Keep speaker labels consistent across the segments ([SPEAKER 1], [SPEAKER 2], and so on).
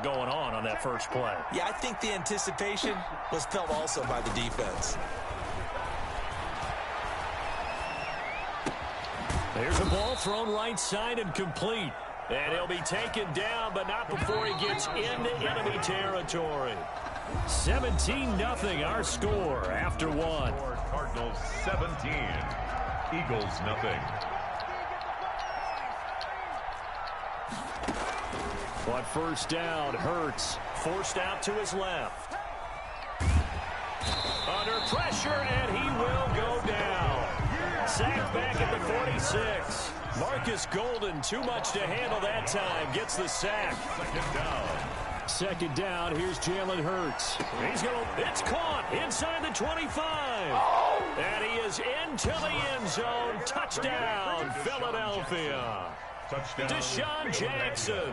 [SPEAKER 1] going on that first play.
[SPEAKER 2] Yeah, I think the anticipation was felt also by the defense.
[SPEAKER 1] There's a ball thrown right side and complete. And he'll be taken down, but not before he gets into enemy territory. 17-0 our score after one.
[SPEAKER 3] Cardinals 17, Eagles nothing.
[SPEAKER 1] On first down, Hurts forced out to his left. Under pressure, and he will go down. Sacked back at the 46. Marcus Golden, too much to handle that time, gets the sack. Second down, here's Jalen Hurts. It's caught inside the 25. And he is into the end zone. Touchdown, Philadelphia.
[SPEAKER 3] Touchdown.
[SPEAKER 1] Deshaun Jackson,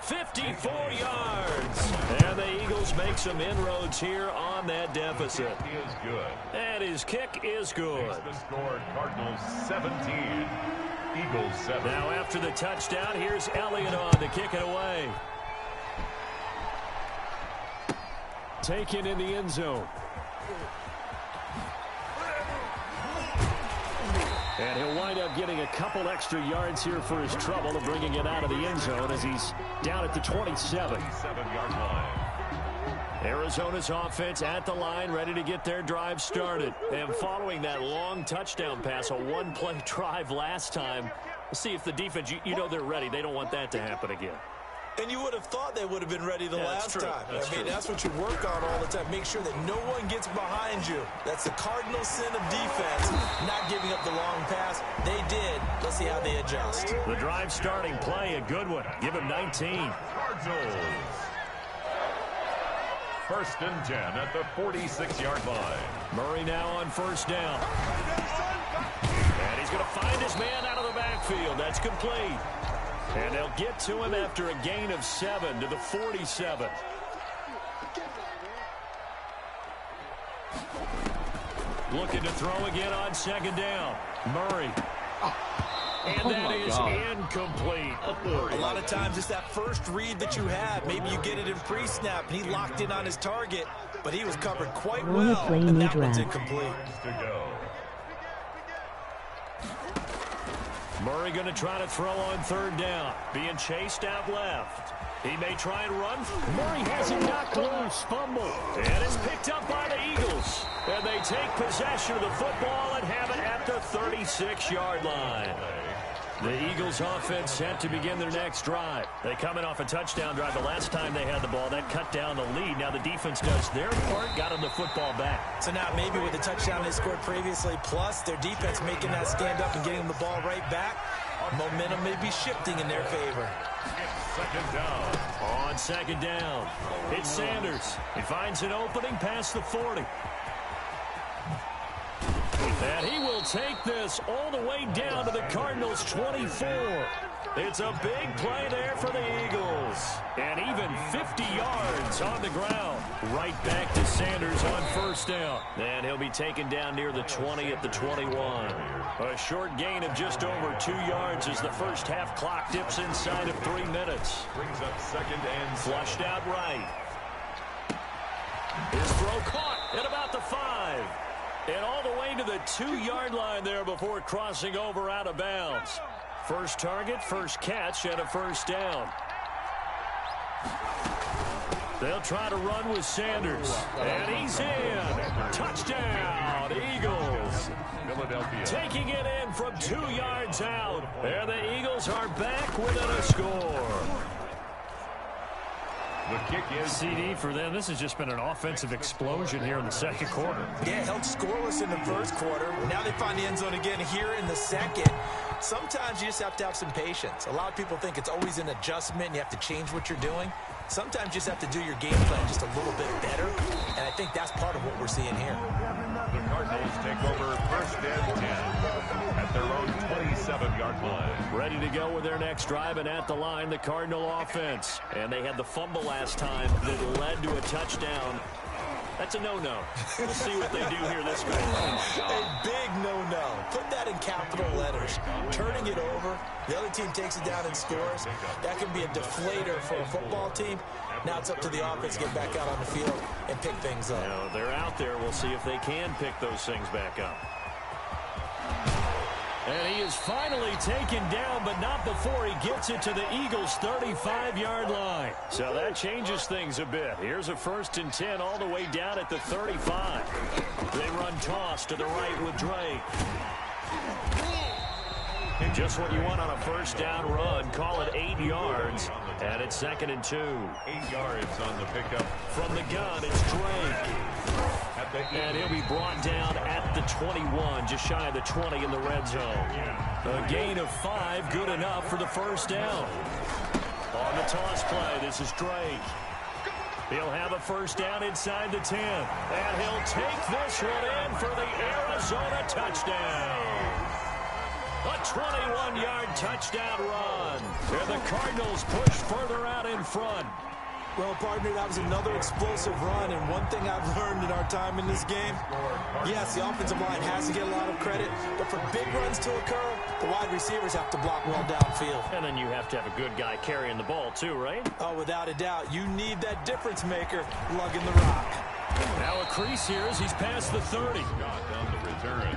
[SPEAKER 1] 54 yards. And the Eagles make some inroads here on that deficit.
[SPEAKER 3] He is good.
[SPEAKER 1] And his kick is good.
[SPEAKER 3] Makes the score Cardinals 17, Eagles 7.
[SPEAKER 1] Now after the touchdown, here's Elliott on to kick it away. Taken in the end zone. And he'll wind up getting a couple extra yards here for his trouble of bringing it out of the end zone as he's down at the 27.
[SPEAKER 3] 27-yard line.
[SPEAKER 1] Arizona's offense at the line, ready to get their drive started. And following that long touchdown pass, a one-play drive last time, we'll see if the defense, you know they're ready. They don't want that to happen again.
[SPEAKER 2] And you would have thought they would have been ready the last time. That's what you work on all the time. Make sure that no one gets behind you. That's the cardinal sin of defense, not giving up the long pass. They did. Let's see how they adjust.
[SPEAKER 1] The drive starting play, a good one. Give him 19.
[SPEAKER 3] Cardinals. First and 10 at the 46-yard line.
[SPEAKER 1] Murray now on first down. And he's going to find his man out of the backfield. That's complete. And they'll get to him after a gain of 7 to the 47. Looking to throw again on second down. Murray. And that is incomplete.
[SPEAKER 2] A lot of times it's that first read that you have. Maybe you get it in pre-snap, and he locked in on his target, but he was covered quite well, and that one's incomplete.
[SPEAKER 1] Murray going to try to throw on third down. Being chased out left. He may try and run. Murray has him knocked loose. Fumble. And it's picked up by the Eagles. And they take possession of the football and have it at the 36-yard line. The Eagles offense set to begin their next drive. They come in off a touchdown drive. The last time they had the ball, that cut down the lead. Now the defense does their part, got them the football back.
[SPEAKER 2] So now maybe with the touchdown they scored previously, plus their defense making that stand up and getting the ball right back, momentum may be shifting in their favor.
[SPEAKER 3] Second down.
[SPEAKER 1] On second down, it's Sanders. He finds an opening past the 40. And he will take this all the way down to the Cardinals' 24. It's a big play there for the Eagles. And even 50 yards on the ground. Right back to Sanders on first down. And he'll be taken down near the 20 at the 21. A short gain of just over 2 yards as the first half clock dips inside of 3 minutes.
[SPEAKER 3] Brings up second and
[SPEAKER 1] flushed out right. His throw caught at about the 5. And all the way to the 2-yard line there before crossing over out of bounds. First target, first catch, and a first down. They'll try to run with Sanders. And he's in. Touchdown, Eagles.
[SPEAKER 3] Philadelphia.
[SPEAKER 1] Taking it in from 2 yards out. And the Eagles are back within a score.
[SPEAKER 3] The kick is
[SPEAKER 1] CD for them. This has just been an offensive explosion here in the second quarter.
[SPEAKER 2] Yeah, held scoreless in the first quarter. Now they find the end zone again here in the second. Sometimes you just have to have some patience. A lot of people think it's always an adjustment. You have to change what you're doing. Sometimes you just have to do your game plan just a little bit better. And I think that's part of what we're seeing here.
[SPEAKER 3] The Cardinals take over first and 10 at their own 27-yard line.
[SPEAKER 1] Ready to go with their next drive, and at the line, the Cardinal offense. And they had the fumble last time that led to a touchdown. That's a no-no. We'll see what they do here this go.
[SPEAKER 2] A big no-no. Put that in capital letters. Turning it over, the other team takes it down and scores. That can be a deflator for a football team. Now it's up to the offense to get back out on the field and pick things up.
[SPEAKER 1] You know, they're out there. We'll see if they can pick those things back up. And he is finally taken down, but not before he gets it to the Eagles' 35-yard line. So that changes things a bit. Here's a 1st and 10 all the way down at the 35. They run toss to the right with Drake. Just what you want on a 1st down run. Call it 8 yards. And it's 2nd and 2.
[SPEAKER 3] 8 yards on the pickup.
[SPEAKER 1] From the gun, it's Drake. And he'll be brought down at the 21, just shy of the 20 in the red zone. A gain of 5, good enough for the 1st down. On the toss play, this is Drake. He'll have a 1st down inside the 10. And he'll take this one in for the Arizona touchdown. A 21-yard touchdown run. And the Cardinals push further out in front.
[SPEAKER 2] Well, partner, that was another explosive run, and one thing I've learned in our time in this game, yes, the offensive line has to get a lot of credit, but for big runs to occur, the wide receivers have to block well downfield.
[SPEAKER 1] And then you have to have a good guy carrying the ball too, right?
[SPEAKER 2] Oh, without a doubt. You need that difference maker lugging the rock.
[SPEAKER 1] Now a crease here as he's past the 30.
[SPEAKER 3] On the return.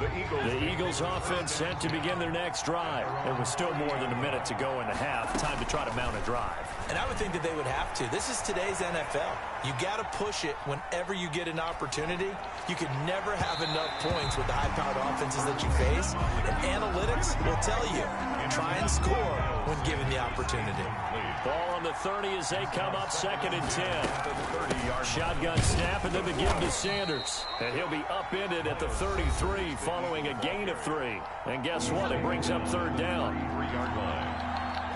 [SPEAKER 1] The Eagles offense set to begin their next drive. And with still more than a minute to go in the half, time to try to mount a drive.
[SPEAKER 2] And I would think that they would have to. This is today's NFL. You got to push it whenever you get an opportunity. You can never have enough points with the high-powered offenses that you face. And analytics will tell you, try and score when given the opportunity.
[SPEAKER 1] Ball on the 30 as they come up 2nd and 10. Shotgun snap and then the give to Sanders. And he'll be upended at the 33 following a gain of 3. And guess what? It brings up 3rd down.
[SPEAKER 3] 3-yard line.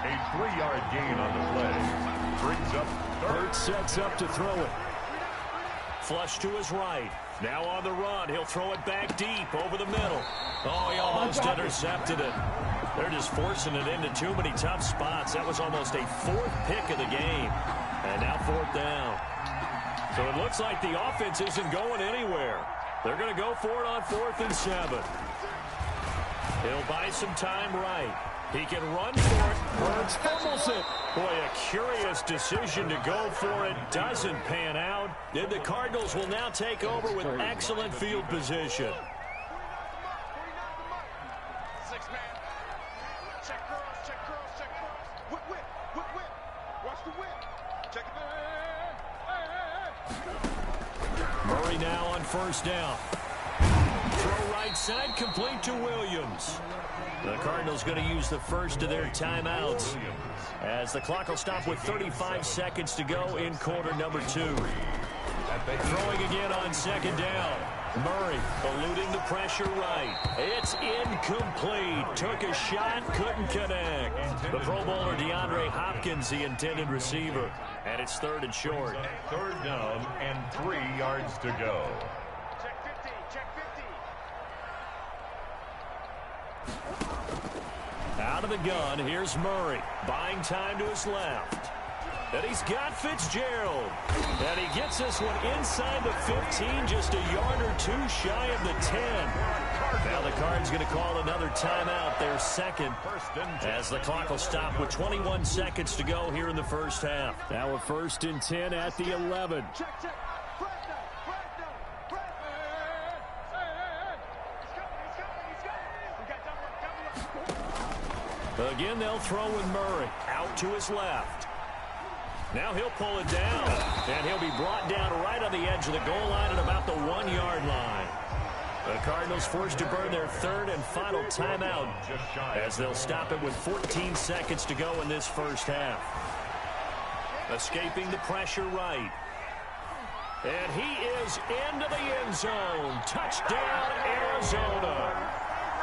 [SPEAKER 3] A 3-yard gain on the play. Brings up 3rd.
[SPEAKER 1] Hurts sets up to throw it. Flush to his right. Now on the run. He'll throw it back deep over the middle. Oh, he almost intercepted it. They're just forcing it into too many tough spots. That was almost a 4th pick of the game. And now 4th down. So it looks like the offense isn't going anywhere. They're going to go for it on 4th and 7. He'll buy some time right. He can run for it. Hurts fumbles it. Boy, a curious decision to go for it. Doesn't pan out. And the Cardinals will now take over with excellent field position. Murray now on 1st down. Throw right side, complete to Williams. The Cardinals going to use the first of their timeouts as the clock will stop with 35 seconds to go in quarter number 2. Throwing again on 2nd down. Murray eluding the pressure right. It's incomplete. Took a shot, couldn't connect. The Pro Bowler DeAndre Hopkins, the intended receiver. And it's 3rd and short.
[SPEAKER 3] 3rd down and 3 yards to go.
[SPEAKER 1] Out of the gun, here's Murray. Buying time to his left. And he's got Fitzgerald. And he gets this one inside the 15, just a yard or 2 shy of the 10. Now the Cards going to call another timeout, their 2nd, as the clock will stop with 21 seconds to go here in the 1st half. Now a 1st and 10 at the 11. Again, they'll throw with Murray out to his left. Now he'll pull it down, and he'll be brought down right on the edge of the goal line at about the 1-yard line. The Cardinals forced to burn their 3rd and final timeout as they'll stop it with 14 seconds to go in this 1st half. Escaping the pressure right. And he is into the end zone. Touchdown, Arizona.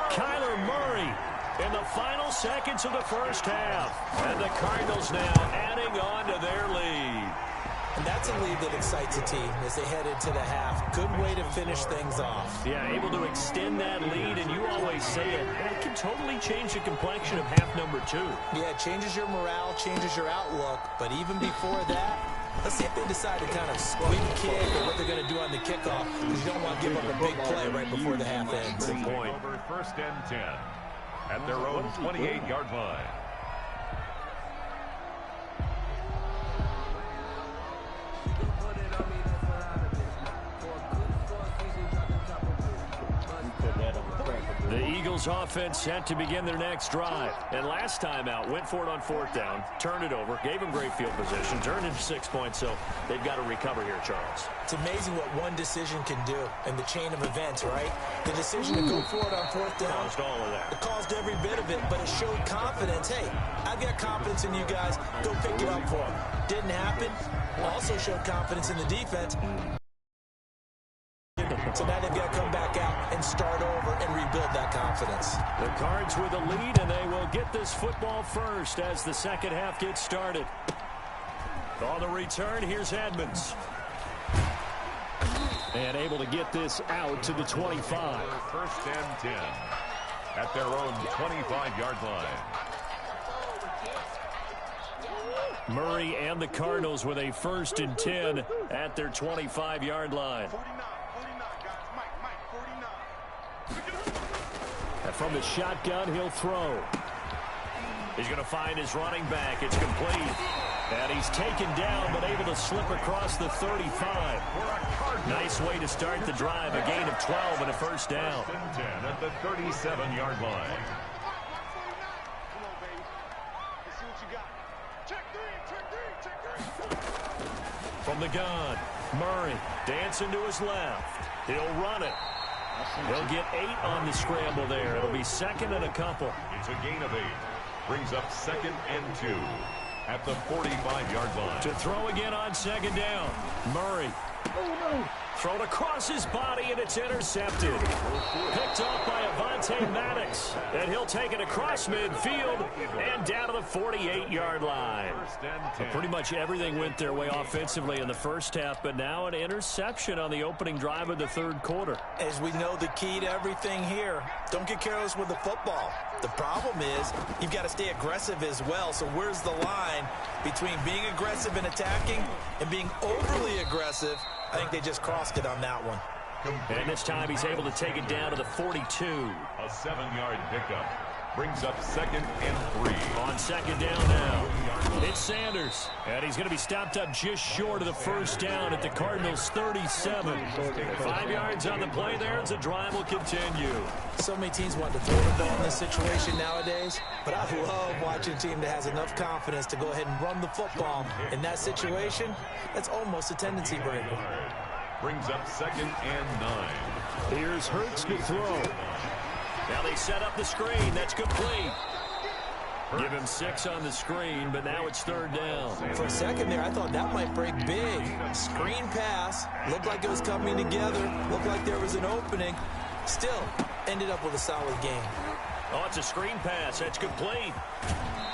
[SPEAKER 1] Kyler Murray in the final seconds of the 1st half. And the Cardinals now adding on to their lead.
[SPEAKER 2] And that's a lead that excites a team as they head into the half. Good way to finish things off.
[SPEAKER 1] Yeah, able to extend that lead, and you always say it can totally change the complexion of half number 2.
[SPEAKER 2] Yeah, it changes your morale, changes your outlook, but even before that, Let's see if they decide to kind of squeak kick or what they're going to do on the kickoff, because you don't want to give up a big play right before the half ends.
[SPEAKER 3] Good point. Over first and 10 at their own 28-yard line.
[SPEAKER 1] The Eagles offense set to begin their next drive. And last time out, went for it on fourth down, turned it over, gave them great field position, turned into 6 points, so they've got to recover here, Charles.
[SPEAKER 2] It's amazing what one decision can do in the chain of events, right? The decision to go for it on fourth down
[SPEAKER 1] caused all of that.
[SPEAKER 2] It caused every bit of it, but it showed confidence. Hey, I've got confidence in you guys. Go pick it up for them. Didn't happen. Also showed confidence in the defense. So now they've got to come back out and start over and rebuild that confidence.
[SPEAKER 1] The Cards with a lead, and they will get this football first as the second half gets started. On the return, here's Edmonds. And able to get this out to the 25.
[SPEAKER 3] First and 10 at their own 25-yard line.
[SPEAKER 1] Murray and the Cardinals with a first and 10 at their 25-yard line. And from the shotgun, he'll throw. He's going to find his running back. It's complete. And he's taken down, but able to slip across the 35. Nice way to start the drive. A gain of 12 and a first down.
[SPEAKER 3] First and 10 at the 37-yard line.
[SPEAKER 1] From the gun, Murray dancing to his left. He'll run it. He'll get 8 on the scramble there. It'll be second and a couple.
[SPEAKER 3] It's a gain of 8. Brings up second and 2 at the 45-yard line.
[SPEAKER 1] To throw again on second down. Murray. Thrown across his body, and it's intercepted. Picked off by Avonte Maddox. And he'll take it across midfield and down to the 48-yard line. Pretty much everything went their way offensively in the first half, but now an interception on the opening drive of the third quarter.
[SPEAKER 2] As we know, the key to everything here, don't get careless with the football. The problem is you've got to stay aggressive as well. So where's the line between being aggressive and attacking and being overly aggressive? I think they just crossed it on that one.
[SPEAKER 1] And this time he's able to take it down to the 42.
[SPEAKER 3] A 7-yard pickup. Brings up second and 3.
[SPEAKER 1] On second down now. It's Sanders. And he's going to be stopped up just short of the first down at the Cardinals' 37. 5 yards on the play there as the drive will continue.
[SPEAKER 2] So many teams want to throw the ball in this situation nowadays, but I love watching a team that has enough confidence to go ahead and run the football. In that situation, that's almost a tendency breaker.
[SPEAKER 3] Brings up second and 9.
[SPEAKER 1] Here's Hurts to throw. Now they set up the screen. That's complete. Give him 6 on the screen, but now it's third down.
[SPEAKER 2] For a second there, I thought that might break big. Screen pass. Looked like it was coming together. Looked like there was an opening. Still, ended up with a solid game.
[SPEAKER 1] Oh, it's a screen pass. That's complete.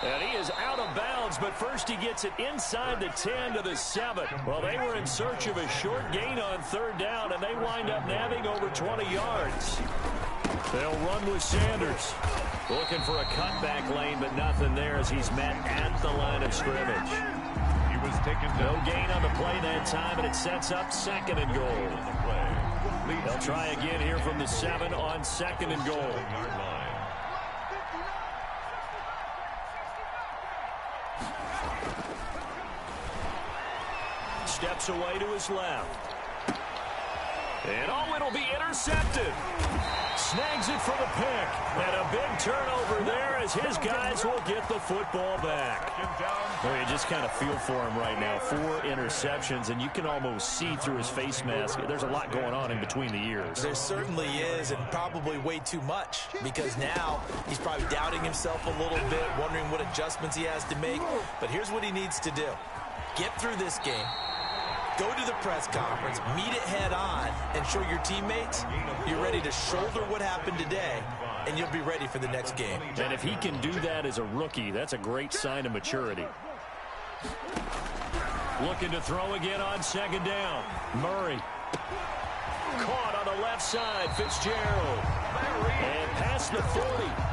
[SPEAKER 1] And he is out of bounds, but first he gets it inside the 10 to the 7. Well, they were in search of a short gain on third down, and they wind up nabbing over 20 yards. They'll run with Sanders. Looking for a cutback lane, but nothing there as he's met at the line of scrimmage.
[SPEAKER 3] He was taken down.
[SPEAKER 1] No gain on the play that time, and it sets up second and goal. They'll try again here from the 7 on second and goal. Steps away to his left. And oh, it'll be intercepted. Snags it for the pick. And a big turnover there as his guys will get the football back. Well, you just kind of feel for him right now. 4 interceptions, and you can almost see through his face mask. There's a lot going on in between the ears.
[SPEAKER 2] There certainly is, and probably way too much, because now he's probably doubting himself a little bit, wondering what adjustments he has to make. But here's what he needs to do. Get through this game. Go to the press conference, meet it head on, and show your teammates you're ready to shoulder what happened today, and you'll be ready for the next game.
[SPEAKER 1] And if he can do that as a rookie, that's a great sign of maturity. Looking to throw again on second down. Murray. Caught on the left side, Fitzgerald. And past the 40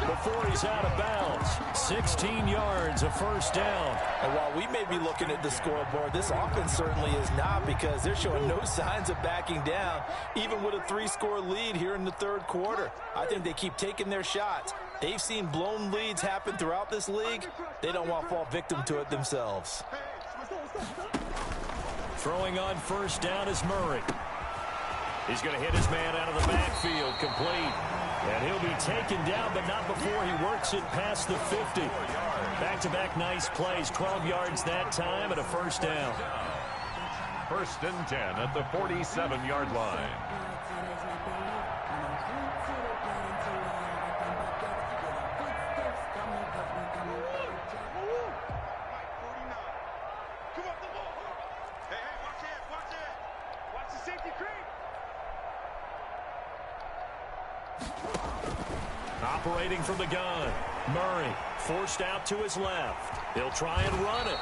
[SPEAKER 1] before he's out of bounds. 16 yards, a first down.
[SPEAKER 2] And while we may be looking at the scoreboard, this offense certainly is not, because they're showing no signs of backing down, even with a 3-score lead here in the third quarter. I think they keep taking their shots. They've seen blown leads happen throughout this league. They don't want to fall victim to it themselves.
[SPEAKER 1] Throwing on first down is Murray. He's going to hit his man out of the backfield, complete. And he'll be taken down, but not before he works it past the 50. Back-to-back nice plays, 12 yards that time, and a first down.
[SPEAKER 3] First and 10 at the 47-yard line.
[SPEAKER 1] Operating from the gun, Murray forced out to his left. He'll try and run it.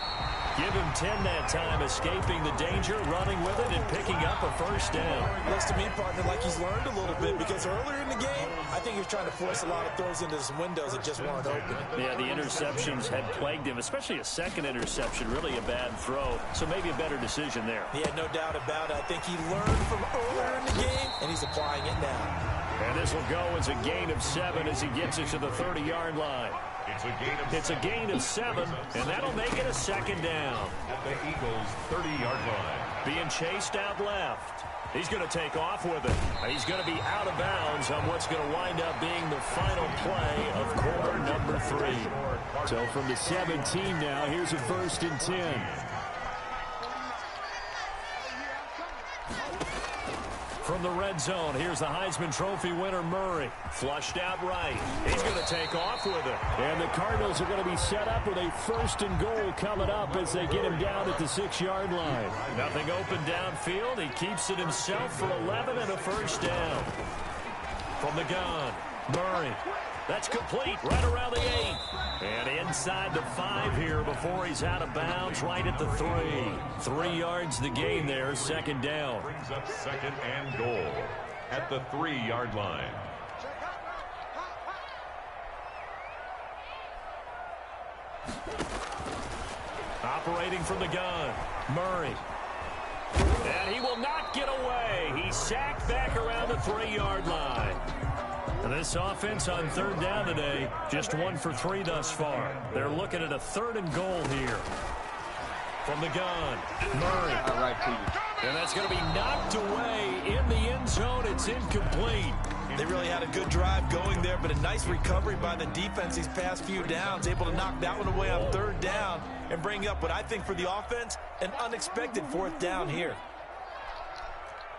[SPEAKER 1] Give him 10 that time, escaping the danger, running with it, and picking up a first down.
[SPEAKER 2] Looks to me, partner, like he's learned a little bit, because earlier in the game, I think he was trying to force a lot of throws into his windows that just weren't open.
[SPEAKER 1] Yeah, the interceptions had plagued him, especially a second interception, really a bad throw. So maybe a better decision there.
[SPEAKER 2] Yeah, no doubt about it. I think he learned from earlier in the game, and he's applying it now.
[SPEAKER 1] And this will go as a gain of 7 as he gets it to the 30-yard line. It's a gain of 7, and that'll make it a second down.
[SPEAKER 3] At the Eagles' 30-yard line.
[SPEAKER 1] Being chased out left. He's going to take off with it. He's going to be out of bounds on what's going to wind up being the final play of quarter number 3. So from the 17 now, here's a first and 10. From the red zone, here's the Heisman Trophy winner, Murray. Flushed out right. He's going to take off with it. And the Cardinals are going to be set up with a first and goal coming up as they get him down at the 6-yard line. Nothing open downfield. He keeps it himself for 11 and a first down. From the gun, Murray. That's complete right around the 8. And inside the 5 here before he's out of bounds, right at the 3. 3 yards the gain there, second down.
[SPEAKER 3] Brings up second and goal at the 3-yard line.
[SPEAKER 1] Operating from the gun, Murray. And he will not get away. He's sacked back around the 3-yard line. And this offense on third down today, just 1 for 3 thus far. They're looking at a 3rd and goal here. From the gun, Murray.
[SPEAKER 4] All right, to you.
[SPEAKER 1] And that's going to be knocked away in the end zone. It's incomplete.
[SPEAKER 2] They really had a good drive going there, but a nice recovery by the defense these past few downs, able to knock that one away on third down and bring up what I think for the offense, an unexpected 4th down here.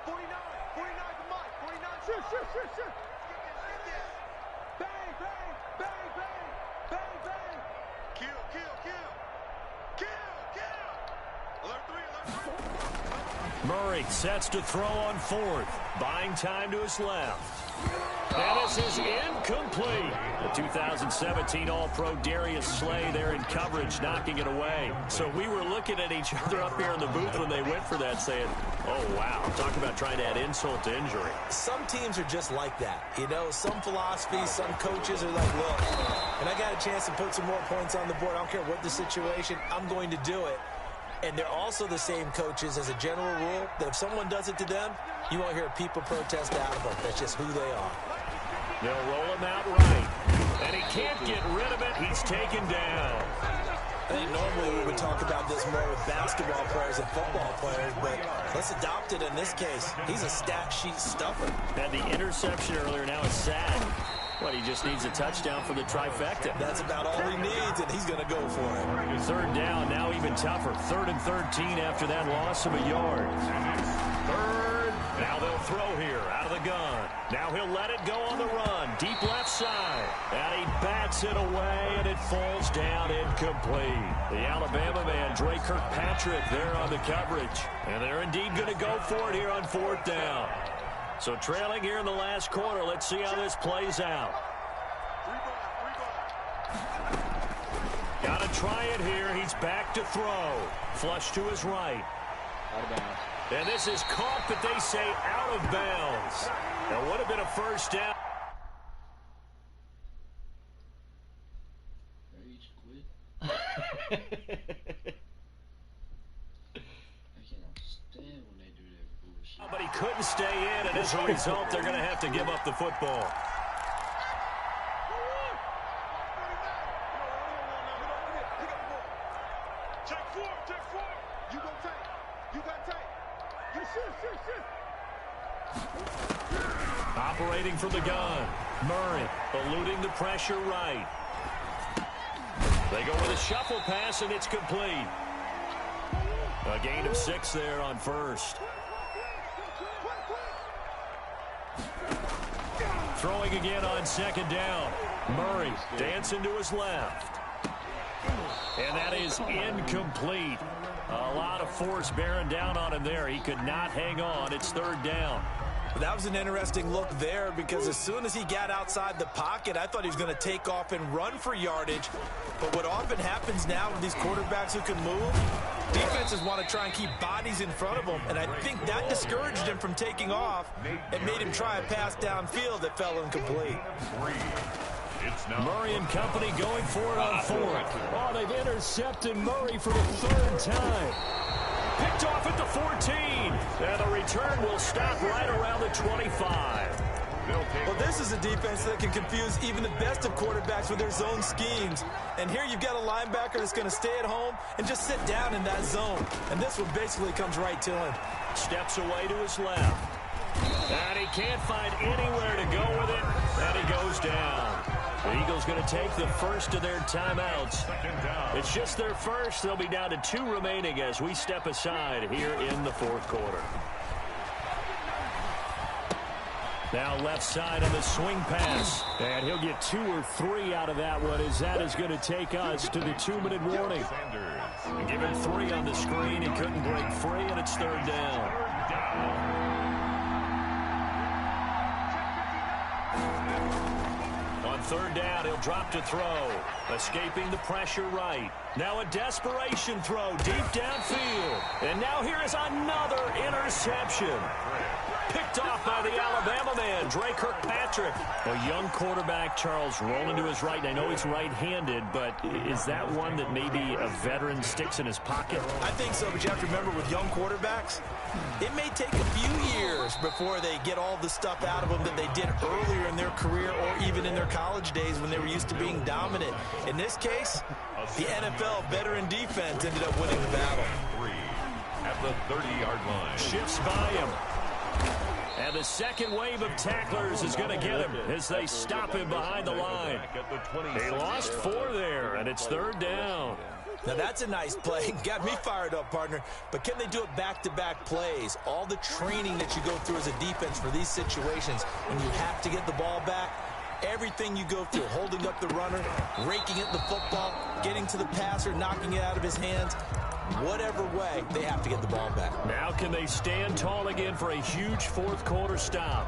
[SPEAKER 5] 49, come on, 49, shoot. Bang, bang, bang, bang, bang, bang. Kill. Alert 3.
[SPEAKER 1] Murray sets to throw on 4th. Buying time to his left. And this is incomplete. The 2017 All-Pro Darius Slay there in coverage, knocking it away. So we were looking at each other up here in the booth when they went for that, saying, oh, wow, talk about trying to add insult to injury.
[SPEAKER 2] Some teams are just like that. You know, some philosophies, some coaches are like, look, and I got a chance to put some more points on the board. I don't care what the situation, I'm going to do it. And they're also the same coaches as a general rule that if someone does it to them, you won't hear people protest out of them. That's just who they are.
[SPEAKER 1] They'll roll him out right. And he can't get rid of it. He's taken down.
[SPEAKER 2] I think normally we would talk about this more with basketball players and football players, but let's adopt it in this case. He's a stat sheet stuffer.
[SPEAKER 1] Had the interception earlier, now a sack. What, he just needs a touchdown for the trifecta.
[SPEAKER 2] That's about all he needs, and he's going to go for it.
[SPEAKER 1] Third down, now even tougher. 3rd and 13 after that loss of a yard. 3rd. Now they'll throw here out of the gun. Now he'll let it go on the run. Deep left side. And he bats it away, and it falls down incomplete. The Alabama man, Dre Kirkpatrick, there on the coverage. And they're indeed going to go for it here on 4th down. So trailing here in the last quarter. Let's see how this plays out. Got to try it here. He's back to throw. Flush to his right.
[SPEAKER 4] Out of bounds.
[SPEAKER 1] And this is caught, but they say out of bounds. It would have been a first down. But he couldn't stay in, and as a result, they're going to have to give up the football. Operating from the gun. Murray eluding the pressure right. They go with a shuffle pass, and it's complete. A gain of 6 there on first. Throwing again on second down. Murray dancing to his left. And that is incomplete. A lot of force bearing down on him there. He could not hang on. It's third down.
[SPEAKER 2] That was an interesting look there because as soon as he got outside the pocket, I thought he was going to take off and run for yardage. But what often happens now with these quarterbacks who can move, defenses want to try and keep bodies in front of them. And I think that discouraged him from taking off and made him try a pass downfield that fell incomplete.
[SPEAKER 1] Murray and company going for it on fourth. Oh, they've intercepted Murray for the third time. Picked off at the 14. And the return will stop right around the 25.
[SPEAKER 2] Well, this is a defense that can confuse even the best of quarterbacks with their zone schemes. And here you've got a linebacker that's going to stay at home and just sit down in that zone. And this one basically comes right to him.
[SPEAKER 1] Steps away to his left. And he can't find anywhere to go with it. And he goes down. The Eagles going to take the first of their timeouts. It's just their first. They'll be down to 2 remaining as we step aside here in the fourth quarter. Now left side on the swing pass. And he'll get 2 or 3 out of that one as that is going to take us to the 2-minute warning. Give him 3 on the screen. He couldn't break free, and it's third down. On third down, he'll drop to throw. Escaping the pressure right. Now a desperation throw deep downfield. And now here is another interception. Picked off by the Alabama man, Dre Kirkpatrick. A young quarterback, Charles, rolling to his right. And I know he's right-handed, but is that one that maybe a veteran sticks in his pocket?
[SPEAKER 2] I think so, but you have to remember with young quarterbacks, it may take a few years before they get all the stuff out of them that they did earlier in their career or even in their college days when they were used to being dominant. In this case, the NFL veteran defense ended up winning the battle.
[SPEAKER 3] At the 30-yard line.
[SPEAKER 1] Shifts by him. And the second wave of tacklers is going to get him as they stop him behind the line. He lost 4 there, and it's third down.
[SPEAKER 2] Now that's a nice play. Got me fired up, partner. But can they do it back-to-back plays? All the training that you go through as a defense for these situations when you have to get the ball back, everything you go through, holding up the runner, raking at the football, getting to the passer, knocking it out of his hands, whatever way, they have to get the ball back.
[SPEAKER 1] Now can they stand tall again for a huge fourth quarter stop?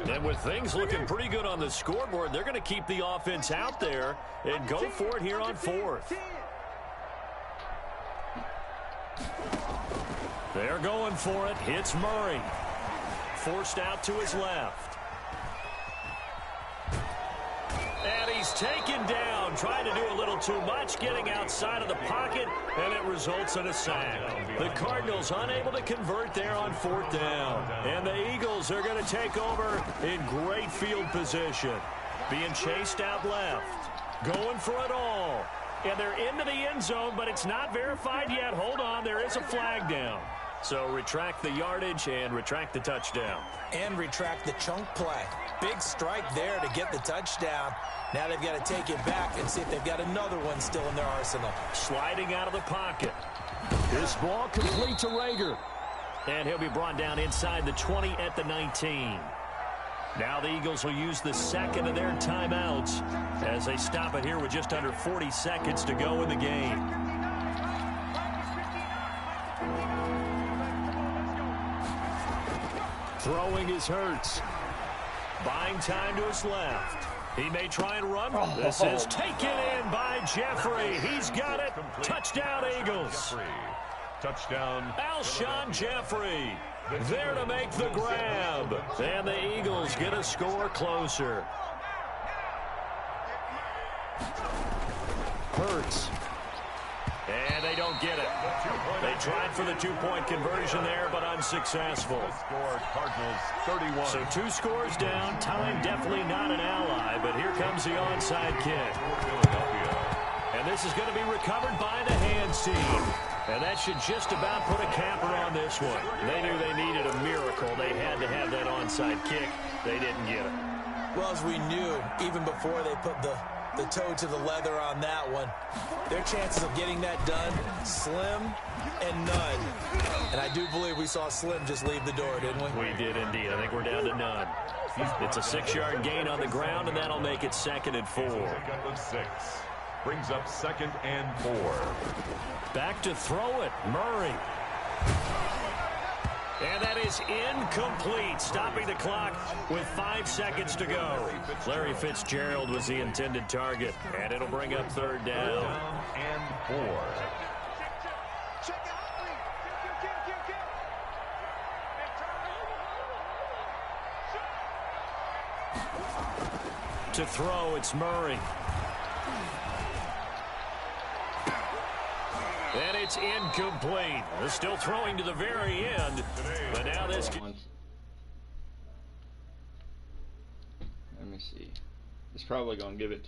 [SPEAKER 1] And with things looking pretty good on the scoreboard, they're going to keep the offense out there and go for it here on fourth. They're going for it. Hits Murray. Forced out to his left. And he's taken down, trying to do a little too much, getting outside of the pocket, and it results in a sack. The Cardinals unable to convert there on fourth down. And the Eagles are going to take over in great field position. Being chased out left. Going for it all. And they're into the end zone, but it's not verified yet. Hold on, there is a flag down. So retract the yardage and retract the touchdown.
[SPEAKER 2] And retract the chunk play. Big strike there to get the touchdown. Now they've got to take it back and see if they've got another one still in their arsenal.
[SPEAKER 1] Sliding out of the pocket. This ball complete to Rager. And he'll be brought down inside the 20 at the 19. Now the Eagles will use the second of their timeouts as they stop it here with just under 40 seconds to go in the game. Throwing is Hurts. Buying time to his left. He may try and run. This is taken in by Jeffrey. He's got it. Touchdown, Eagles.
[SPEAKER 3] Touchdown.
[SPEAKER 1] Alshon Jeffrey there to make the grab. And the Eagles get a score closer. Hurts. And they don't get it. They tried for the two-point conversion there, but unsuccessful.
[SPEAKER 3] Score Cardinals 31.
[SPEAKER 1] So 2 scores down. Time definitely not an ally, but here comes the onside kick. And this is going to be recovered by the hands team. And that should just about put a capper on this one. They knew they needed a miracle. They had to have that onside kick. They didn't get it.
[SPEAKER 2] Well, as we knew, even before they put the toe to the leather on that one, their chances of getting that done, slim and none. And I do believe we saw Slim just leave the door, didn't we?
[SPEAKER 1] We did indeed. I think we're down to none. It's a 6-yard gain on the ground, and that'll make it 2nd and 4.
[SPEAKER 3] Pickup of 6. Brings up 2nd and 4.
[SPEAKER 1] Back to throw it. Murray. And that is incomplete, stopping the clock with 5 seconds to go. Larry Fitzgerald was the intended target, and it'll bring up 3rd down.
[SPEAKER 3] And 4.
[SPEAKER 1] To throw, it's Murray. And it's incomplete. They're still throwing to the very end. But now this...
[SPEAKER 4] Let me see. It's probably going to give it